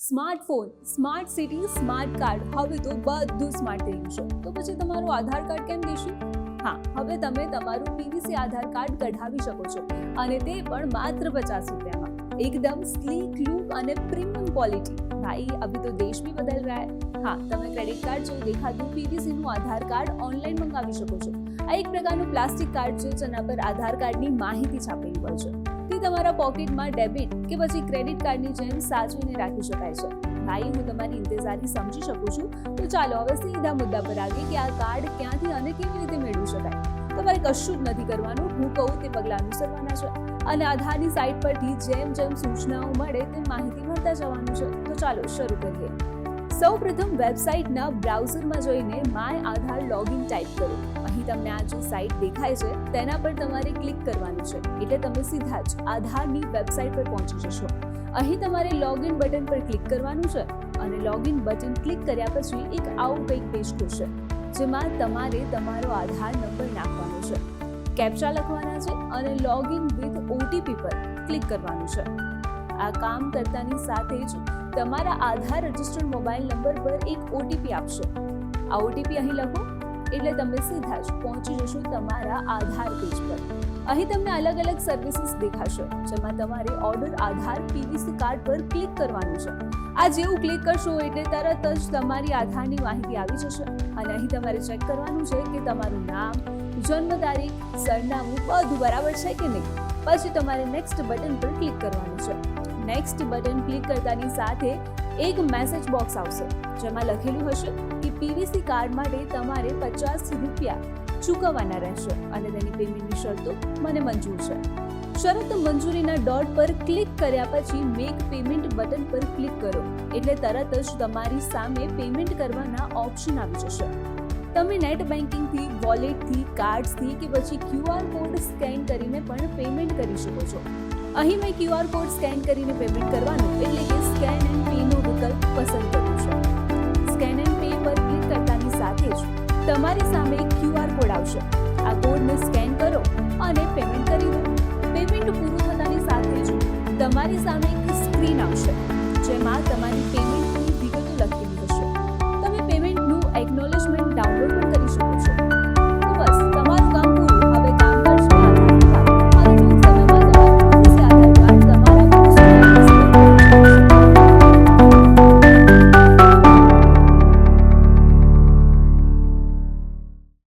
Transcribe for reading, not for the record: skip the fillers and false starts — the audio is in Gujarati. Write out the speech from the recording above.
Smartphone, smart city, smart card, હવે તો બધું સ્માર્ટ થઈ ગયું છે. તો પછી તમારું આધાર કાર્ડ કેમ દેશું? હા, હવે તમે તમારું પીવીસી આધાર કાર્ડ કઢાવી શકો છો, અને તે પણ માત્ર 50 રૂપિયામાં. एकदम स्लीक लुक અને પ્રીમિયમ ક્વોલિટી. ભાઈ અભી તો દેશ भी बदल रहा है. હા, તમે ક્રેડિટ કાર્ડ જેવું દેખાતું પીવીસી નું આધાર કાર્ડ ઓનલાઈન મંગાવી શકો છો. આ એક પ્રકારનું પ્લાસ્ટિક કાર્ડ છે જેના પર આધાર કાર્ડની માહિતી છાપેલી હોય છે. તે તમારા પોકેટમાં ડેબિટ કે પછી ક્રેડિટ કાર્ડની જેમ સાચવીને રાખી શકાય છે. ભાઈ, હું તમારી ઇંતજારી સમજી શકું છું. તો ચાલો હવે સીધા મુદ્દા પર આવીએ કે આ કાર્ડ ક્યાંથી અને કેવી રીતે મેળવી શકાય. તમારે કશું જ નથી કરવાનું, હું કહું તે પગલાં અનુસરવાના છે, અને આધારની સાઇટ પરથી જેમ જેમ સૂચનાઓ મળે તે માહિતી મળતા જવાનું છે. તો ચાલો શરૂ કરીએ. સૌપ્રથમ વેબસાઇટના બ્રાઉઝરમાં જઈને માય આધાર લોગિન ટાઈપ કરો. અહીં તમને આ જે સાઇટ દેખાય છે તેના પર તમારે ક્લિક કરવાનું છે, એટલે તમે સીધા જ આધારની વેબસાઇટ પર પહોંચી જશો. અહીં તમારે લોગિન બટન પર ક્લિક કરવાનું છે, અને લોગિન બટન ક્લિક કર્યા પછી એક આવું કંઈક પેજ ખુલશે, જેમાં તમારે તમારો આધાર નંબર નાખવાનો છે, કેપ્ચા લખવાના છે, અને લોગિન વિથ ઓટીપી પર ક્લિક કરવાનું છે. આ કામ કરતાની સાથે જ તમારા આધાર રજિસ્ટર્ડ મોબાઈલ નંબર પર એક ઓટીપી આપશે. આ ઓટીપી અહીં લખો એટલે તમે સીધા જ પહોંચી જશો તમારા આધાર પેજ પર. અહીં તમને અલગ અલગ સર્વિસીસ દેખાશે, જેમાં તમારે ઓર્ડર આધાર પીવીસી કાર્ડ પર ક્લિક કરવાનું છે. આ જેવું ક્લિક કરશો એટલે તરત જ તમારી આધારની માહિતી આવી જશે, અને અહીં તમારે ચેક કરવાનું છે કે તમારું નામ, જન્મ તારીખ, સરનામું બધું બરાબર છે કે નહીં. પછી તમારે નેક્સ્ટ બટન પર ક્લિક કરવાનું છે. નેક્સ્ટ બટન ક્લિક કરતાની સાથે એક મેસેજ બોક્સ આવશે, જેમાં લખેલું હશે કે પીવીસી કાર્ડ માટે તમારે 50 રૂપિયા ચૂકવવાના રહેશે, અને તેની પેમેન્ટની શરતો મને મંજૂર છે. શરત મંજૂરીના ડોટ પર ક્લિક કર્યા પછી મેક પેમેન્ટ બટન પર ક્લિક કરો એટલે તરત જ તમારી સામે પેમેન્ટ કરવાના ઓપ્શન આવી જશે. તમે નેટ બેન્કિંગથી, વોલેટથી, કાર્ડ્સથી કે પછી ક્યુઆર કોડ સ્કેન કરીને પણ પેમેન્ટ કરી શકો છો. અહીં મેં ક્યુઆર કોડ સ્કેન કરીને પેમેન્ટ કરવાનું એટલે કે સ્કેન એન્ડ પેનો વિકલ્પ પસંદ કર્યું છે. સ્કેન એન્ડ પે પર ક્લિક કરતાની સાથે જ તમારી સામે એક ક્યુઆર કોડ આવશે. આ કોડને સ્કેન કરો અને પેમેન્ટ કરી દો. પેમેન્ટ પૂરું થતાની સાથે જ તમારી સામે એક સ્ક્રીન આવશે, જેમાં તમારી પેમેન્ટ